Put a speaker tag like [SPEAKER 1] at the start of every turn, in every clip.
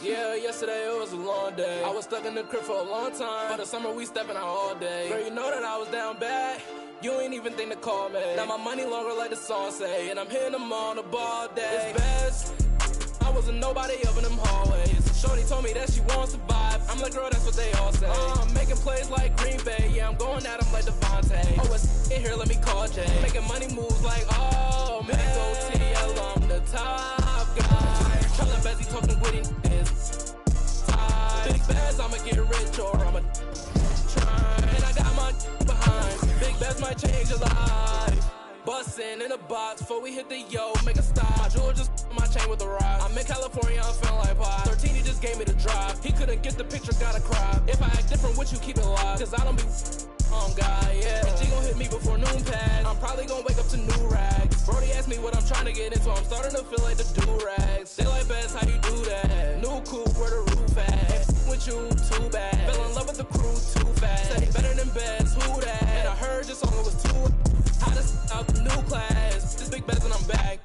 [SPEAKER 1] Yeah, yesterday it was a long day. I was stuck in the crib for a long time. For the summer we stepping out all day. Girl, you know that I was down bad. You ain't even think to call me. Now my money longer like the song say. And I'm hitting them on the ball day. It's best. I wasn't nobody up in them hallways. Shorty told me that she wants to vibe. I'm like, girl, that's what they all say. I'm making plays like Green Bay. Yeah, I'm going at them like Devontae. Oh, it's in here, let me call Jay. Making money moves like, oh, man. Go TL, I'm the top guy. Trying Bezzy talking witty is tight. Big Bez, I'ma get rich or I'ma try. And I got my behind. Big Bez might change your life. Bustin' in a box before we hit the yo, make a stop. My jewel just my chain with the rock. I'm in California, I'm feeling like pie. 13, he just gave me the drop. He couldn't get the picture, gotta cry. If I act different with you, keep it locked. Cause I don't be on God, yeah. And G gon' hit me before noon pass. I'm probably gon' wake up to new rags. Brody asked me what I'm trying to get into. I'm starting to feel like the do-rags. They like Bez, how you do that? New coupe, where the roof at? With you, too bad. Fell in love with the crew, too fast. Said he better than Bez, who that? And I heard your song, it was too hottest out the new class. This big Bez and I'm back.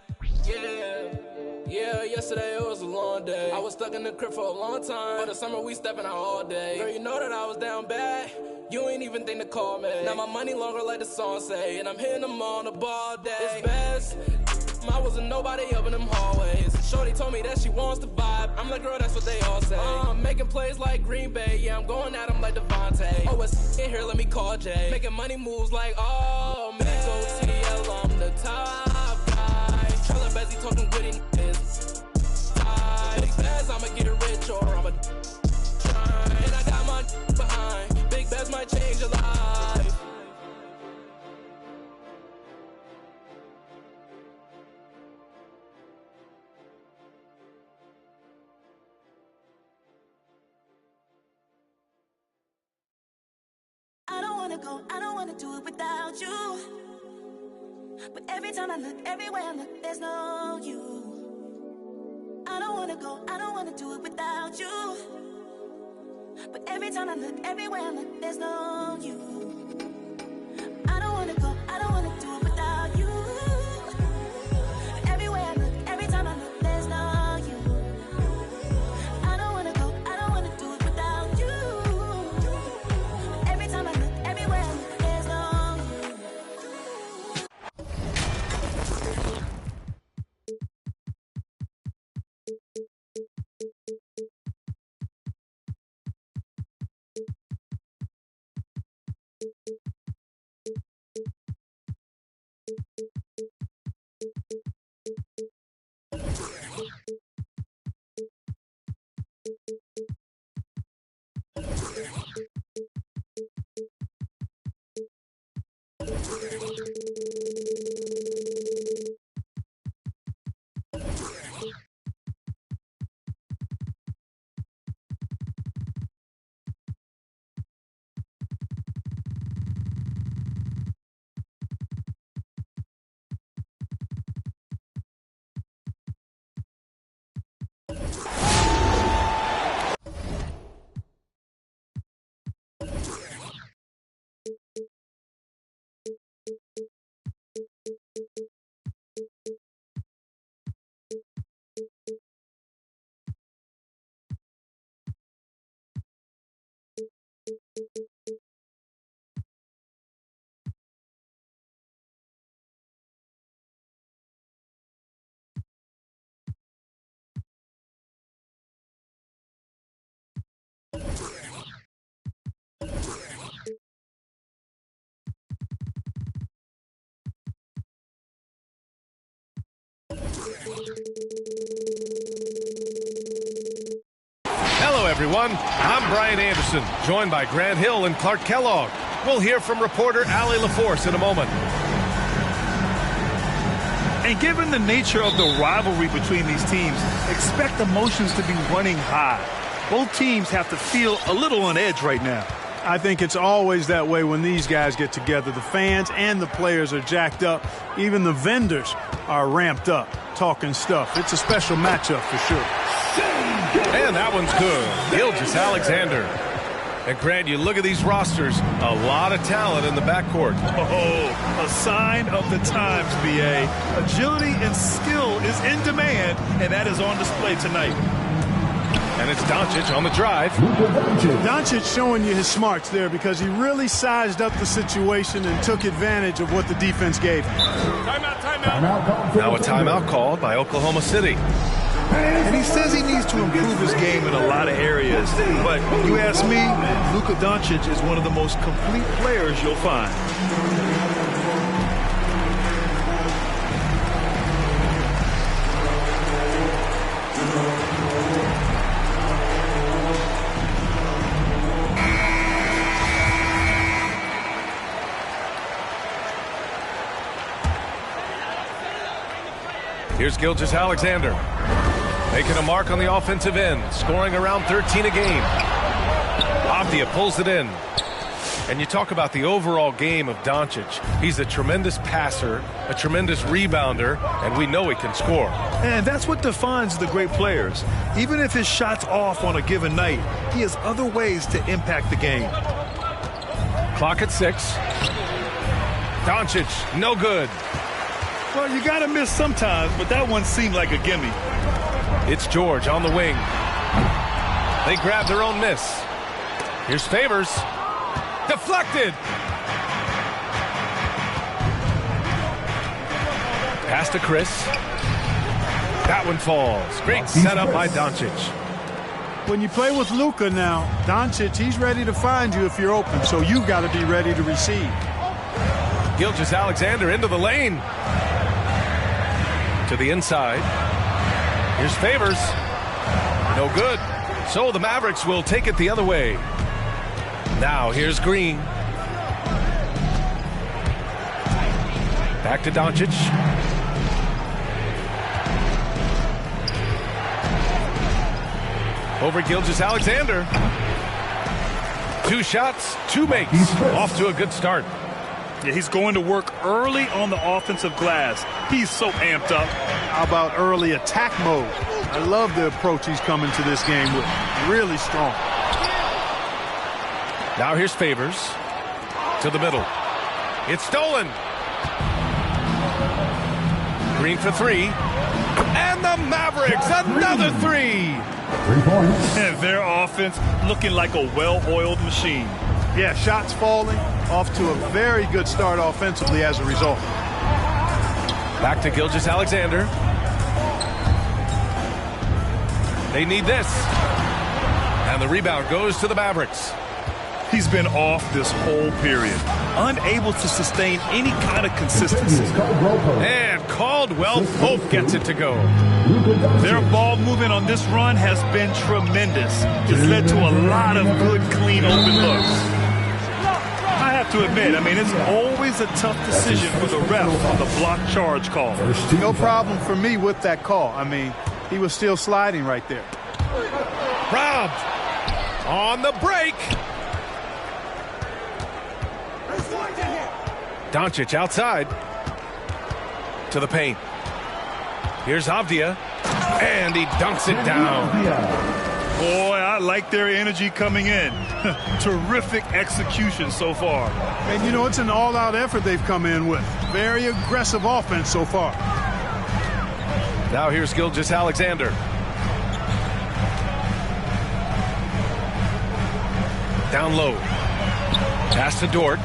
[SPEAKER 1] Yeah, yesterday it was a long day. I was stuck in the crib for a long time. For the summer we stepping out all day. Girl, you know that I was down bad. You ain't even think to call me. Now my money longer like the song say. And I'm hitting them on the ball day. It's best. I wasn't nobody up in them hallways. Shorty told me that she wants to vibe. I'm like, girl, that's what they all say. I'm making plays like Green Bay. Yeah, I'm going at them like Devontae. Oh, it's in here, let me call Jay. Making money moves like, oh, man. Go TL, I'm the top guy. Trying Bezzy talking witty is tight. Big Bez, I'ma get rich or I'ma try. And I got my behind. Big Bez might change your life.
[SPEAKER 2] I don't wanna do it without you. But every time I look, everywhere I look, there's no you. I don't wanna do it without you. But every time I look, everywhere I look, there's no you. I don't wanna do it without you. But everywhere I look, every time I look, there's no you. I don't wanna do it without you. Every time I look, everywhere I look, there's no you.
[SPEAKER 3] Hello, everyone. I'm Brian Anderson, joined by Grant Hill and Clark Kellogg. We'll hear from reporter Allie LaForce in a moment.
[SPEAKER 4] And given the nature of the rivalry between these teams, expect emotions to be running high. Both teams have to feel a little on edge right now.
[SPEAKER 5] I think it's always that way when these guys get together. The fans and the players are jacked up. Even the vendors are ramped up, talking stuff. It's a special matchup for sure.
[SPEAKER 3] And that one's good. Gilgeous Alexander. And Grant, you look at these rosters, a lot of talent in the backcourt.
[SPEAKER 4] Oh, a sign of the times, B.A. Agility and skill is in demand, and that is on display tonight.
[SPEAKER 3] And it's Doncic on the drive.
[SPEAKER 5] Doncic showing you his smarts there because he really sized up the situation and took advantage of what the defense gave him.
[SPEAKER 3] Timeout. Now a timeout called by Oklahoma City.
[SPEAKER 4] And he says he needs to improve his game in a lot of areas. But you ask me, Luka Doncic is one of the most complete players you'll find.
[SPEAKER 3] Here's Gilgeous-Alexander. Making a mark on the offensive end, scoring around 13 a game. Avdija pulls it in. And you talk about the overall game of Doncic. He's a tremendous passer, a tremendous rebounder, and we know he can score.
[SPEAKER 4] And that's what defines the great players. Even if his shot's off on a given night, he has other ways to impact the game.
[SPEAKER 3] Clock at 6. Doncic, no good.
[SPEAKER 4] Well, you got to miss sometimes, but that one seemed like a gimme.
[SPEAKER 3] It's George on the wing. They grab their own miss. Here's Favors. Deflected. Pass to Chris. That one falls. Great setup by Doncic.
[SPEAKER 5] When you play with Luka now, Doncic, he's ready to find you if you're open, so you got to be ready to receive.
[SPEAKER 3] Gilgeous-Alexander into the lane. To the inside. Here's Favors. No good. So the Mavericks will take it the other way. Now here's Green. Back to Doncic. Over Gilgeous-Alexander. 2 shots, 2 makes. Off to a good start.
[SPEAKER 4] Yeah, he's going to work early on the offensive glass. He's so amped up.
[SPEAKER 5] How about early attack mode? I love the approach he's coming to this game with. Really strong.
[SPEAKER 3] Now here's Favors. To the middle. It's stolen. Green for 3. And the Mavericks, another 3.
[SPEAKER 6] 3 points.
[SPEAKER 4] And their offense looking like a well-oiled machine.
[SPEAKER 5] Yeah, shots falling, off to a very good start offensively as a result.
[SPEAKER 3] Back to Gilgeous-Alexander. They need this. And the rebound goes to the Mavericks.
[SPEAKER 4] He's been off this whole period, unable to sustain any kind of consistency.
[SPEAKER 3] And Caldwell Pope gets it to go.
[SPEAKER 4] Their ball movement on this run has been tremendous. It's led to a lot of good, clean, open looks. I have to admit, I mean, it's always a tough decision for the ref on the block charge call.
[SPEAKER 5] No problem for me with that call. I mean, he was still sliding right there.
[SPEAKER 3] Robbed. On the break. Doncic outside. To the paint. Here's Avdija. And he dunks it down.
[SPEAKER 4] Boy, I like their energy coming in. Terrific execution so far.
[SPEAKER 5] And, you know, it's an all-out effort they've come in with. Very aggressive offense so far.
[SPEAKER 3] Now here's Gilgeous-Alexander. Down low. Pass to Dort.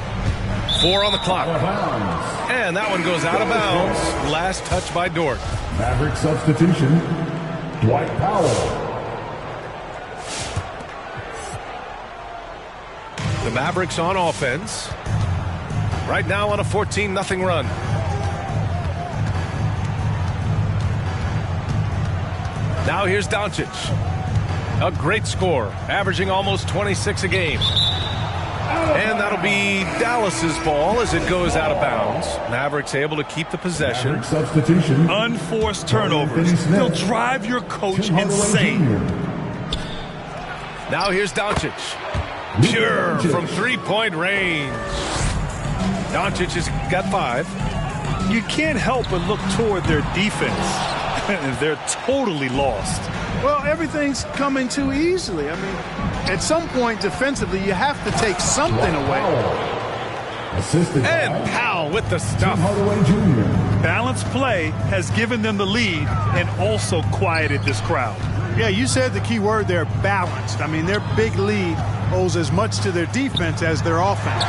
[SPEAKER 3] 4 on the clock. And that one goes out of bounds. Last touch by Dort.
[SPEAKER 6] Maverick substitution. Dwight Powell.
[SPEAKER 3] The Mavericks on offense. Right now on a 14-0 run. Now here's Doncic. A great score, averaging almost 26 a game. And that'll be Dallas's ball as it goes out of bounds. Mavericks able to keep the possession.
[SPEAKER 6] Maverick substitution.
[SPEAKER 4] Unforced turnovers. They'll drive your coach insane.
[SPEAKER 3] Now here's Doncic. Pure from 3-point range. Doncic has got 5.
[SPEAKER 4] You can't help but look toward their defense. They're totally lost.
[SPEAKER 5] Well, everything's coming too easily. I mean, at some point defensively, you have to take something away.
[SPEAKER 6] Assisted
[SPEAKER 3] And
[SPEAKER 6] by
[SPEAKER 3] Powell with the
[SPEAKER 6] Tim
[SPEAKER 3] stuff.
[SPEAKER 6] Hardaway Jr.
[SPEAKER 4] Balanced play has given them the lead and also quieted this crowd.
[SPEAKER 5] Yeah, you said the key word there, balanced. I mean, their big lead owes as much to their defense as their offense.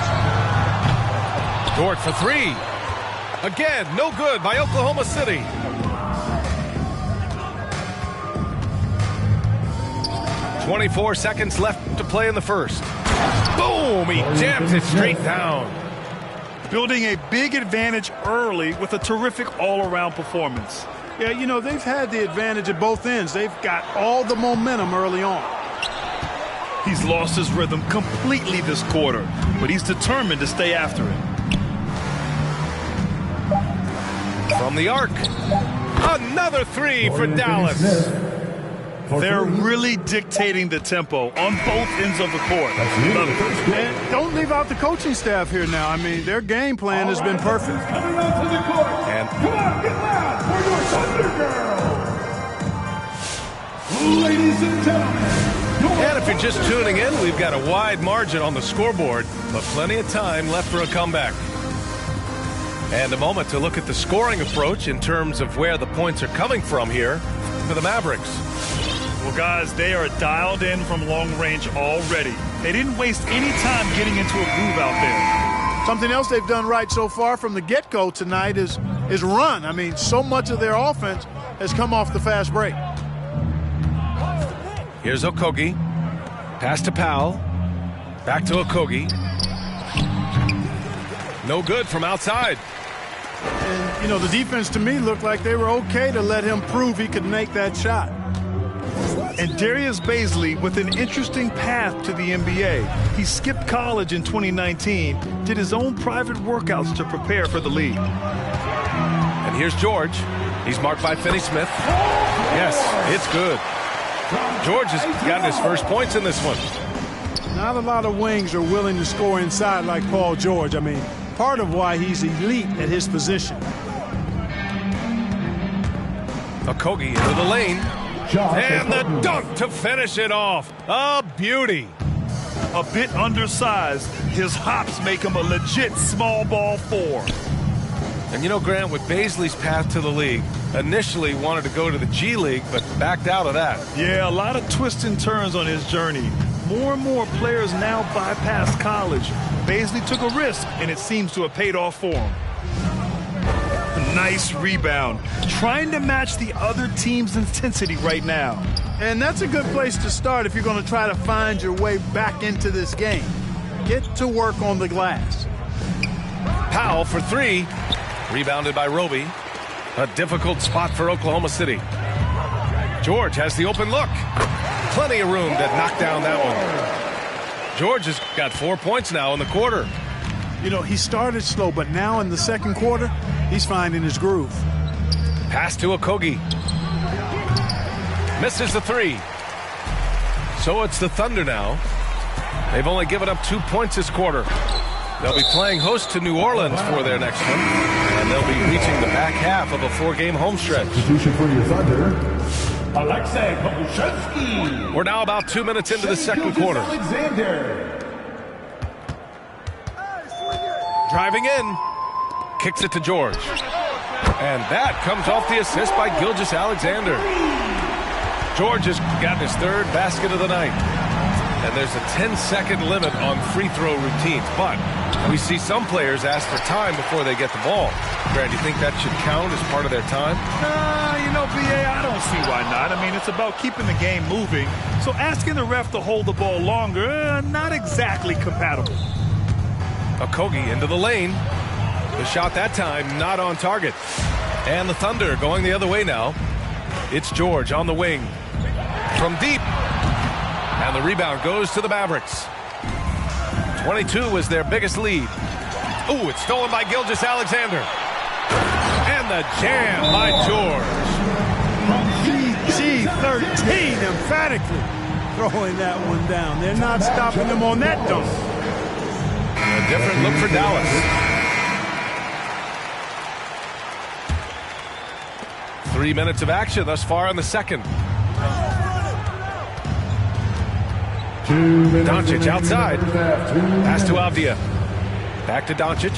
[SPEAKER 3] Dort for three. Again, no good by Oklahoma City. "24 seconds left to play in the first. Boom! He jams it straight down.
[SPEAKER 4] Building a big advantage early with a terrific all-around performance.
[SPEAKER 5] Yeah, you know, they've had the advantage at both ends. They've got all the momentum early on.
[SPEAKER 4] He's lost his rhythm completely this quarter, but he's determined to stay after it.
[SPEAKER 3] From the arc. Another three for Dallas.
[SPEAKER 4] They're really dictating the tempo on both ends of the court. Love it.
[SPEAKER 5] And don't leave out the coaching staff here now. I mean, their game plan has been perfect.
[SPEAKER 6] Coming onto the court.
[SPEAKER 3] And
[SPEAKER 6] Come on, get loud for your Thunder Girls. Ladies and gentlemen.
[SPEAKER 3] if you're just tuning in, we've got a wide margin on the scoreboard, but plenty of time left for a comeback. And a moment to look at the scoring approach in terms of where the points are coming from here for the Mavericks.
[SPEAKER 4] Well, guys, they are dialed in from long range already. They didn't waste any time getting into a groove out there.
[SPEAKER 5] Something else they've done right so far from the get-go tonight is run. I mean, so much of their offense has come off the fast break.
[SPEAKER 3] Here's Okogie. Pass to Powell. Back to Okogie. No good from outside.
[SPEAKER 5] And, you know, the defense to me looked like they were okay to let him prove he could make that shot.
[SPEAKER 4] And Darius Bazley with an interesting path to the NBA. He skipped college in 2019, did his own private workouts to prepare for the league.
[SPEAKER 3] And here's George. He's marked by Finney-Smith. Yes, it's good. George has gotten his first points in this one.
[SPEAKER 5] Not a lot of wings are willing to score inside like Paul George. I mean, part of why he's elite at his position.
[SPEAKER 3] Okogie into the lane. And the dunk to finish it off. A beauty.
[SPEAKER 4] A bit undersized, his hops make him a legit small ball four.
[SPEAKER 3] And you know, Grant, with Bazley's path to the league, initially wanted to go to the G League, but backed out of that.
[SPEAKER 4] Yeah, a lot of twists and turns on his journey. More and more players now bypass college. Bazley took a risk, and it seems to have paid off for him. Nice rebound. Trying to match the other team's intensity right now.
[SPEAKER 5] And that's a good place to start if you're going to try to find your way back into this game. Get to work on the glass.
[SPEAKER 3] Powell for three. Rebounded by Roby. A difficult spot for Oklahoma City. George has the open look. Plenty of room to knock down that one. George has got 4 points now in the quarter.
[SPEAKER 5] You know, he started slow, but now in the second quarter, he's finding his groove.
[SPEAKER 3] Pass to Okogie. Misses the three. So it's the Thunder now. They've only given up 2 points this quarter. They'll be playing host to New Orleans for their next one, and they'll be reaching the back half of a 4-game home stretch.
[SPEAKER 6] Substitution for your Thunder, Alexei Pokusevski.
[SPEAKER 3] We're now about 2 minutes into the second quarter.
[SPEAKER 6] Alexander.
[SPEAKER 3] Driving in. Kicks it to George. And that comes off the assist by Gilgeous-Alexander. George has got his third basket of the night. And there's a 10-second limit on free throw routines. But we see some players ask for time before they get the ball. Grant, do you think that should count as part of their time?
[SPEAKER 4] You know, B.A., I don't see why not. I mean, it's about keeping the game moving. So asking the ref to hold the ball longer, not exactly compatible.
[SPEAKER 3] Okogie into the lane. The shot that time not on target. And the Thunder going the other way now. It's George on the wing. From deep. And the rebound goes to the Mavericks. 22 was their biggest lead. Ooh, it's stolen by Gilgeous-Alexander. And the jam by George.
[SPEAKER 5] GG13 emphatically throwing that one down. They're not stopping him on that dunk.
[SPEAKER 3] A different look for Dallas. 3 minutes of action thus far in the second. Doncic outside. Pass to Avdia. Back to Doncic.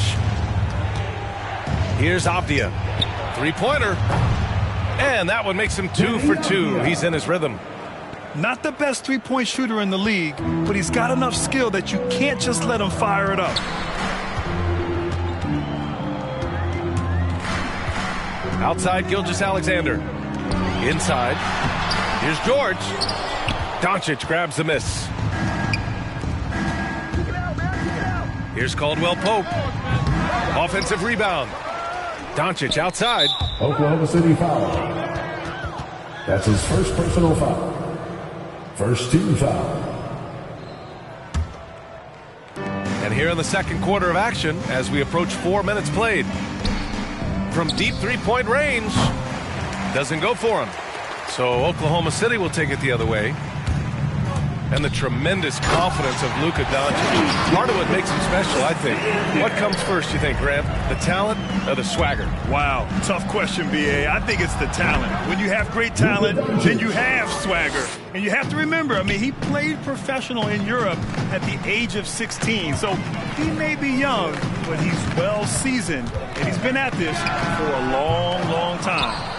[SPEAKER 3] Here's Avdia. Three-pointer. And that one makes him 2 for 2. He's in his rhythm.
[SPEAKER 4] Not the best three-point shooter in the league, but he's got enough skill that you can't just let him fire it up.
[SPEAKER 3] Outside, Gilgeous-Alexander. Inside. Here's George. Doncic grabs the miss. Here's Caldwell Pope. Offensive rebound. Doncic outside.
[SPEAKER 6] Oklahoma City foul. That's his first personal foul. First team foul.
[SPEAKER 3] And here in the second quarter of action, as we approach 4 minutes played. From deep three-point range, doesn't go for him. So Oklahoma City will take it the other way. And the tremendous confidence of Luka Doncic. Part of what makes him special, I think. What comes first, you think, Grant? The talent or the swagger?
[SPEAKER 4] Wow, tough question, B.A. I think it's the talent. When you have great talent, then you have swagger. And you have to remember, I mean, he played professional in Europe at the age of 16. So he may be young, but he's well seasoned. And he's been at this for a long, long time.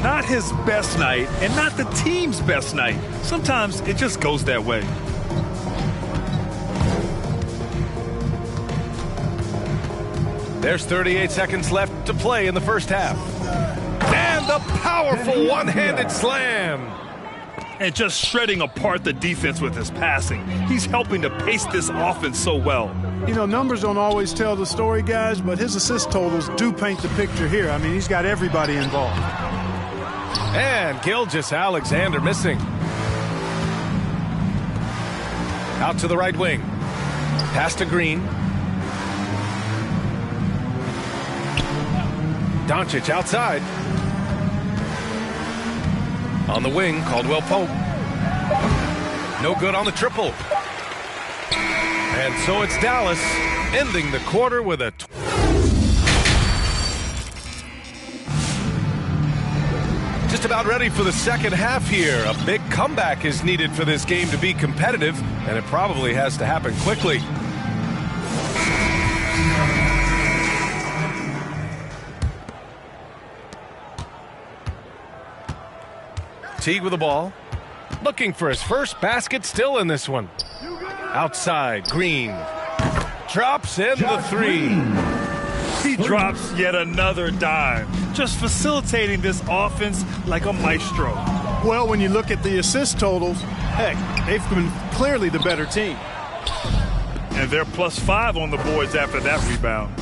[SPEAKER 4] Not his best night, and not the team's best night. Sometimes it just goes that way.
[SPEAKER 3] There's 38 seconds left to play in the first half. And the powerful one-handed slam.
[SPEAKER 4] And just shredding apart the defense with his passing. He's helping to pace this offense so well.
[SPEAKER 5] You know, numbers don't always tell the story, guys, but his assist totals do paint the picture here. I mean, he's got everybody involved.
[SPEAKER 3] And Gilgeous-Alexander missing. Out to the right wing. Pass to Green. Doncic outside. On the wing, Caldwell Pope. No good on the triple. And so it's Dallas ending the quarter with a... Just about ready for the second half here. A big comeback is needed for this game to be competitive, and it probably has to happen quickly. Teague with the ball. Looking for his first basket, still in this one. Outside, Green. Drops in the three.
[SPEAKER 4] He drops yet another dime, just facilitating this offense like a maestro.
[SPEAKER 5] Well, when you look at the assist totals, heck, they've been clearly the better team.
[SPEAKER 4] And they're +5 on the boards after that rebound.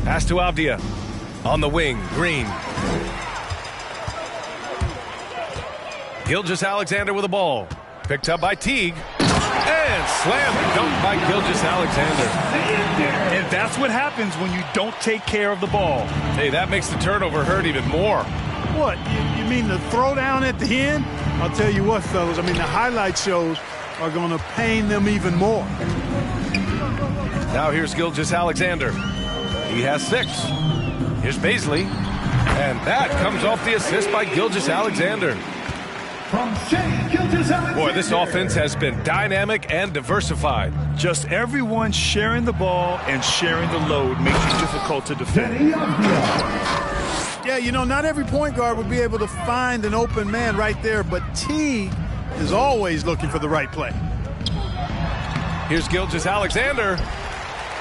[SPEAKER 3] Pass to Avdia. On the wing, Green. Gilgeous-Alexander with the ball. Picked up by Teague. And slam dunk by Gilgeous-Alexander.
[SPEAKER 4] And that's what happens when you don't take care of the ball.
[SPEAKER 3] Hey, that makes the turnover hurt even more.
[SPEAKER 5] What, you mean the throwdown at the end? I'll tell you what, fellas, I mean the highlight shows are going to pain them even more.
[SPEAKER 3] Now here's Gilgeous-Alexander. He has 6. Here's Baisley. And that comes off the assist by Gilgeous-Alexander.
[SPEAKER 6] From Shai Gilgeous-Alexander.
[SPEAKER 3] Boy, this offense has been dynamic and diversified.
[SPEAKER 4] Just everyone sharing the ball and sharing the load makes it difficult to defend.
[SPEAKER 5] Yeah, you know, not every point guard would be able to find an open man right there, but Teague is always looking for the right play.
[SPEAKER 3] Here's Gilgeous-Alexander.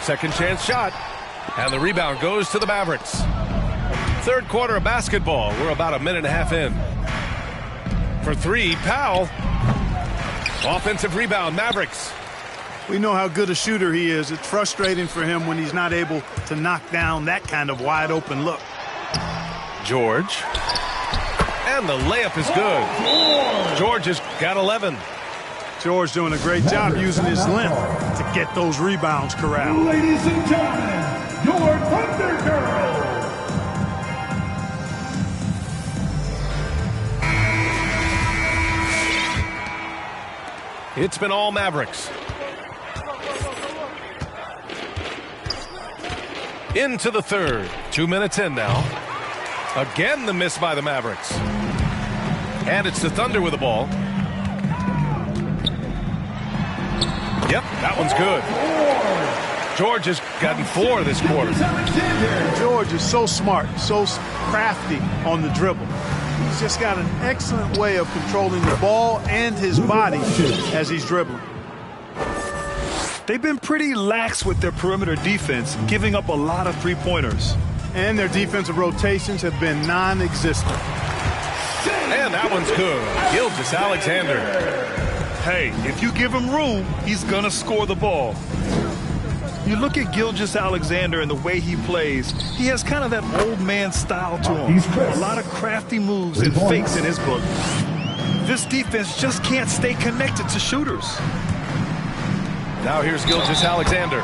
[SPEAKER 3] Second chance shot. And the rebound goes to the Mavericks. Third quarter of basketball. We're about a minute and a half in. For 3, Powell. Offensive rebound, Mavericks.
[SPEAKER 5] We know how good a shooter he is. It's frustrating for him when he's not able to knock down that kind of wide open look.
[SPEAKER 3] George. And the layup is good. George has got 11.
[SPEAKER 5] George doing a great job using his length to get those rebounds corralled.
[SPEAKER 6] Ladies and gentlemen, your Thunder Girls.
[SPEAKER 3] It's been all Mavericks. Into the third. 2 minutes in now. Again, the miss by the Mavericks. And it's the Thunder with the ball. Yep, that one's good. George has gotten 4 this quarter.
[SPEAKER 5] George is so smart, so crafty on the dribble. He's just got an excellent way of controlling the ball and his body as he's dribbling.
[SPEAKER 4] They've been pretty lax with their perimeter defense, giving up a lot of three-pointers.
[SPEAKER 5] And their defensive rotations have been non-existent.
[SPEAKER 3] And that one's good. Gilgeous-Alexander.
[SPEAKER 4] Hey, if you give him room, he's going to score the ball. You look at Gilgeous-Alexander and the way he plays, he has kind of that old man style to him. A lot of crafty moves and fakes in his book. This defense just can't stay connected to shooters.
[SPEAKER 3] Now here's Gilgeous-Alexander.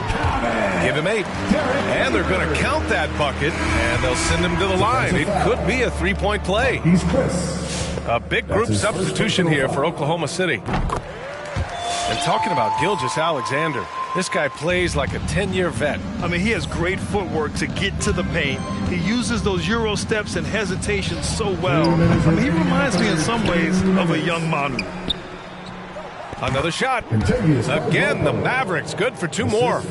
[SPEAKER 3] Give him 8. And they're going to count that bucket, and they'll send him to the line. It could be a 3-point play. A big group substitution here for Oklahoma City. And talking about Gilgeous-Alexander, this guy plays like a 10-year vet.
[SPEAKER 4] I mean, he has great footwork to get to the paint. He uses those Euro steps and hesitations so well. I mean, he reminds me in some ways of a young Manu.
[SPEAKER 3] Another shot. Again, the Mavericks good for 2 more.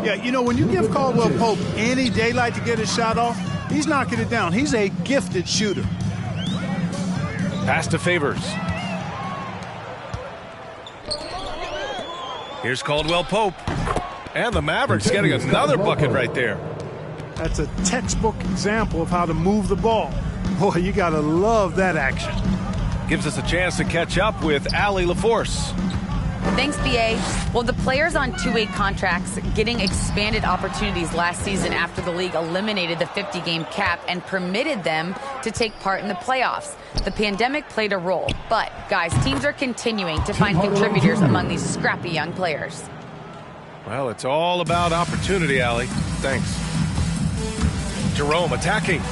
[SPEAKER 5] Yeah, you know, when you give Caldwell Pope any daylight to get his shot off, he's knocking it down. He's a gifted shooter.
[SPEAKER 3] Pass to Favors. Here's Caldwell Pope. And the Mavericks getting another bucket right there.
[SPEAKER 5] That's a textbook example of how to move the ball. Boy, you got to love that action.
[SPEAKER 3] Gives us a chance to catch up with Allie LaForce.
[SPEAKER 7] Thanks, BA. Well, the players on 2-way contracts getting expanded opportunities last season after the league eliminated the 50-game cap and permitted them to take part in the playoffs. The pandemic played a role, but, guys, teams are continuing to find contributors among these scrappy young players.
[SPEAKER 3] Well, it's all about opportunity, Allie. Thanks. Jerome attacking.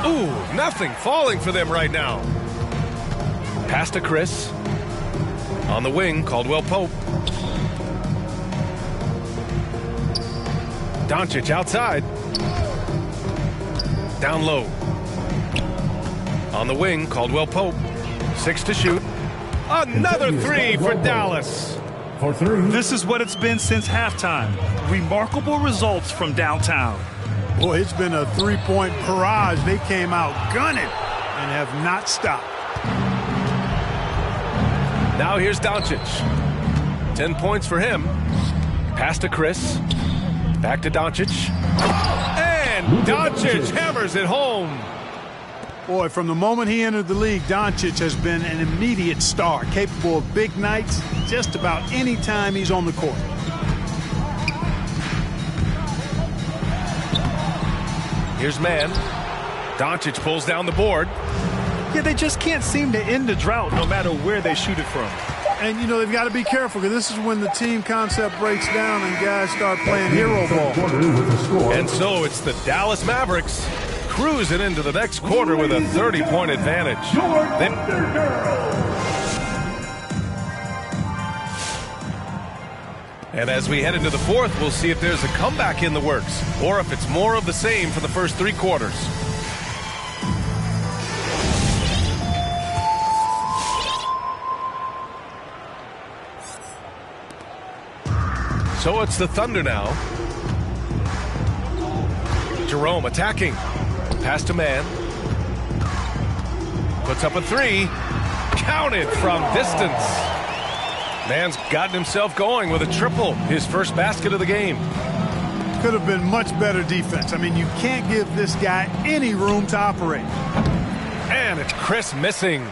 [SPEAKER 3] Ooh, nothing falling for them right now. Pass to Chris. On the wing, Caldwell Pope. Doncic outside. Down low. On the wing, Caldwell Pope. 6 to shoot. Another 3 for Dallas.
[SPEAKER 6] For 3.
[SPEAKER 4] This is what it's been since halftime. Remarkable results from downtown.
[SPEAKER 5] Boy, it's been a 3-point barrage. They came out gunning and have not stopped.
[SPEAKER 3] Now here's Doncic. 10 points for him. Pass to Chris. Back to Doncic. And Doncic hammers it home.
[SPEAKER 5] Boy, from the moment he entered the league, Doncic has been an immediate star, capable of big nights just about any time he's on the court.
[SPEAKER 3] Here's Mann. Doncic pulls down the board.
[SPEAKER 4] Yeah, they just can't seem to end the drought no matter where they shoot it from.
[SPEAKER 5] And, you know, they've got to be careful because this is when the team concept breaks down and guys start playing hero ball.
[SPEAKER 3] And so it's the Dallas Mavericks cruising into the next quarter with a 30-point advantage. And as we head into the fourth, we'll see if there's a comeback in the works or if it's more of the same for the first 3 quarters. So it's the Thunder now. Jerome attacking. Pass to Mann. Puts up a 3. Counted from distance. Mann's gotten himself going with a triple. His first basket of the game.
[SPEAKER 5] Could have been much better defense. I mean, you can't give this guy any room to operate.
[SPEAKER 3] And it's Chris missing.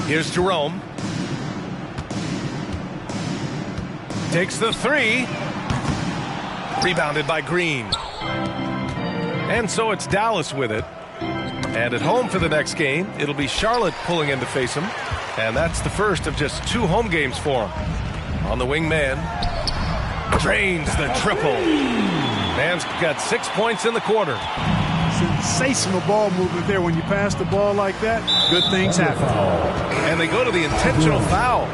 [SPEAKER 3] Here's Jerome. Takes the 3. Rebounded by Green. And so it's Dallas with it. And at home for the next game, it'll be Charlotte pulling in to face him. And that's the first of just 2 home games for him. On the wing, Mann. Drains the triple. Mann's got 6 points in the quarter.
[SPEAKER 5] Sensational ball movement there. When you pass the ball like that, good things happen.
[SPEAKER 3] And they go to the intentional foul.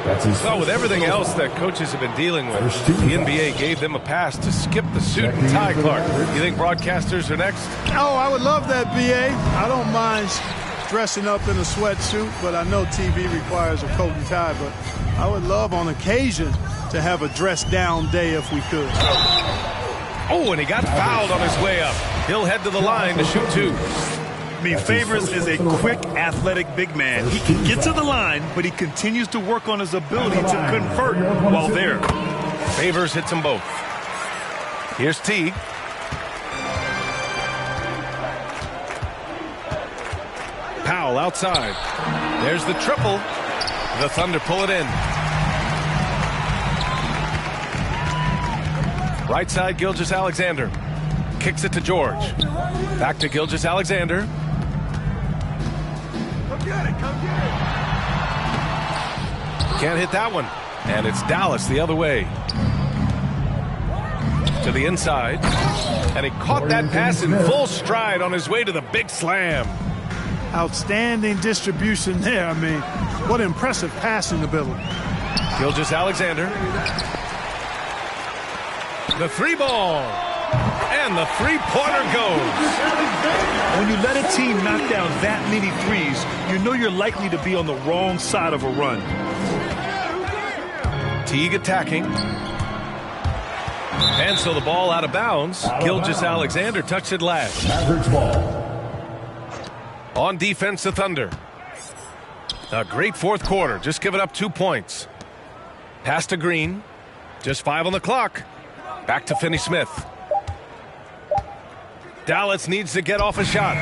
[SPEAKER 3] Well, with everything else that coaches have been dealing with, the NBA gave them a pass to skip the suit and tie, Clark. You think broadcasters are next?
[SPEAKER 5] Oh, I would love that, BA. I don't mind dressing up in a sweatsuit, but I know TV requires a coat and tie, but I would love on occasion to have a dress-down day if we could.
[SPEAKER 3] Oh, and he got fouled on his way up. He'll head to the line to shoot 2.
[SPEAKER 4] I mean, Favors is a quick, athletic big man. He can get to the line, but he continues to work on his ability to convert while there.
[SPEAKER 3] Favors hits them both. Here's Teague. Powell outside. There's the triple. The Thunder pull it in. Right side, Gilgeous-Alexander. Kicks it to George. Back to Gilgeous-Alexander. Can't hit that one. And it's Dallas the other way. To the inside. And he caught that pass in full stride on his way to the big slam.
[SPEAKER 5] Outstanding distribution there. I mean, what impressive passing ability.
[SPEAKER 3] Gilgeous-Alexander. The 3-ball. And the 3-pointer goes.
[SPEAKER 4] When you let a team knock down that many threes, you know you're likely to be on the wrong side of a run.
[SPEAKER 3] Teague attacking. And so the ball out of bounds. Gilgeous-Alexander touched it last.
[SPEAKER 6] Mavericks ball.
[SPEAKER 3] On defense, the Thunder. A great fourth quarter. Just giving up 2 points. Pass to Green. Just 5 on the clock. Back to Finney-Smith. Dallas needs to get off a shot.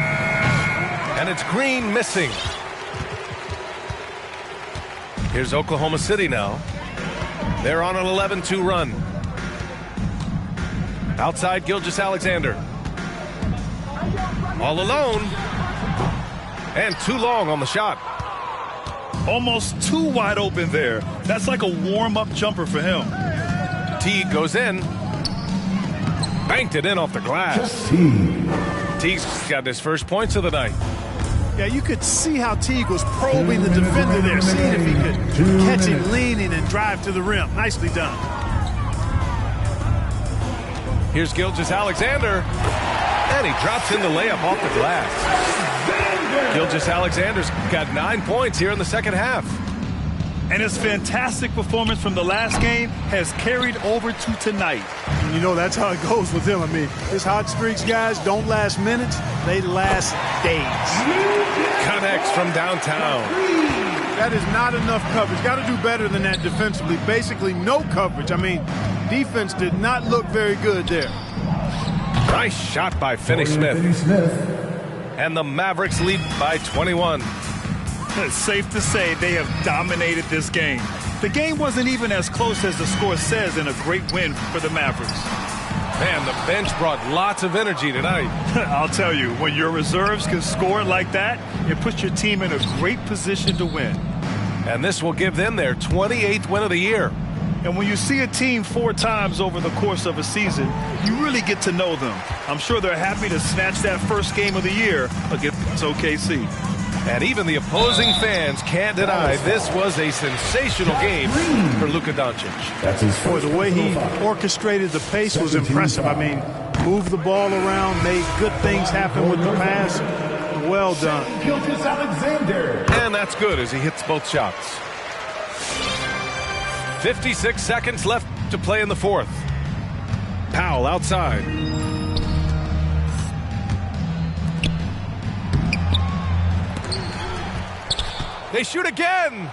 [SPEAKER 3] And it's Green missing. Here's Oklahoma City now. They're on an 11-2 run. Outside, Gilgeous-Alexander. All alone. And too long on the shot.
[SPEAKER 4] Almost too wide open there. That's like a warm-up jumper for him.
[SPEAKER 3] Teague goes in. Banked it in off the glass. Teague's got his first points of the night.
[SPEAKER 5] Yeah, you could see how Teague was probing the defender there, seeing if he could catch him leaning and drive to the rim. Nicely done.
[SPEAKER 3] Here's Gilgeous-Alexander. And he drops in the layup off the glass. Gilgeous-Alexander's got 9 points here in the second half.
[SPEAKER 4] And his fantastic performance from the last game has carried over to tonight.
[SPEAKER 5] You know, that's how it goes with him. I mean, his hot streaks, guys, don't last minutes. They last days.
[SPEAKER 3] Connects from downtown.
[SPEAKER 5] That is not enough coverage. Got to do better than that defensively. Basically, no coverage. I mean, defense did not look very good there.
[SPEAKER 3] Nice shot by Finney-Smith. And the Mavericks lead by 21.
[SPEAKER 4] It's safe to say they have dominated this game. The game wasn't even as close as the score says in a great win for the Mavericks.
[SPEAKER 3] Man, the bench brought lots of energy tonight.
[SPEAKER 4] I'll tell you, when your reserves can score like that, it puts your team in a great position to win.
[SPEAKER 3] And this will give them their 28th win of the year.
[SPEAKER 4] And when you see a team 4 times over the course of a season, you really get to know them. I'm sure they're happy to snatch that first game of the year against OKC.
[SPEAKER 3] And even the opposing fans can't deny this was a sensational game for Luka Doncic.
[SPEAKER 5] Boy, the way he orchestrated the pace was impressive. I mean, moved the ball around, made good things happen with the pass. Well done.
[SPEAKER 3] And that's good as he hits both shots. 56 seconds left to play in the fourth. Powell outside. They shoot again.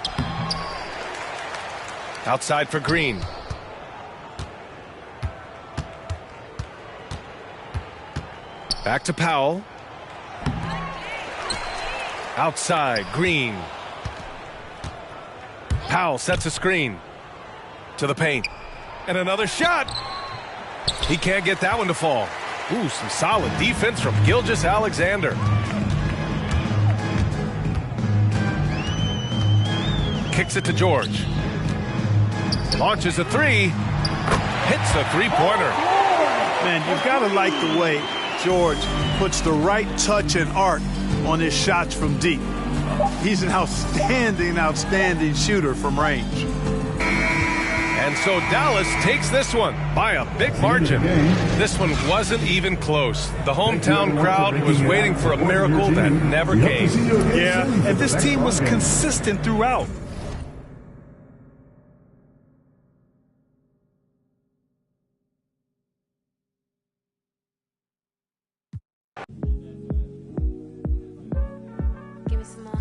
[SPEAKER 3] Outside for Green. Back to Powell. Outside, Green. Powell sets a screen to the paint. And another shot. He can't get that one to fall. Ooh, some solid defense from Gilgeous-Alexander. Kicks it to George. Launches a 3. Hits the 3-pointer.
[SPEAKER 5] Man, you've got to like the way George puts the right touch and art on his shots from deep. He's an outstanding shooter from range.
[SPEAKER 3] And so Dallas takes this one by a big margin. This one wasn't even close. The hometown crowd was waiting for a miracle that never came.
[SPEAKER 4] Yeah, and this team was consistent throughout.
[SPEAKER 8] Give me some more.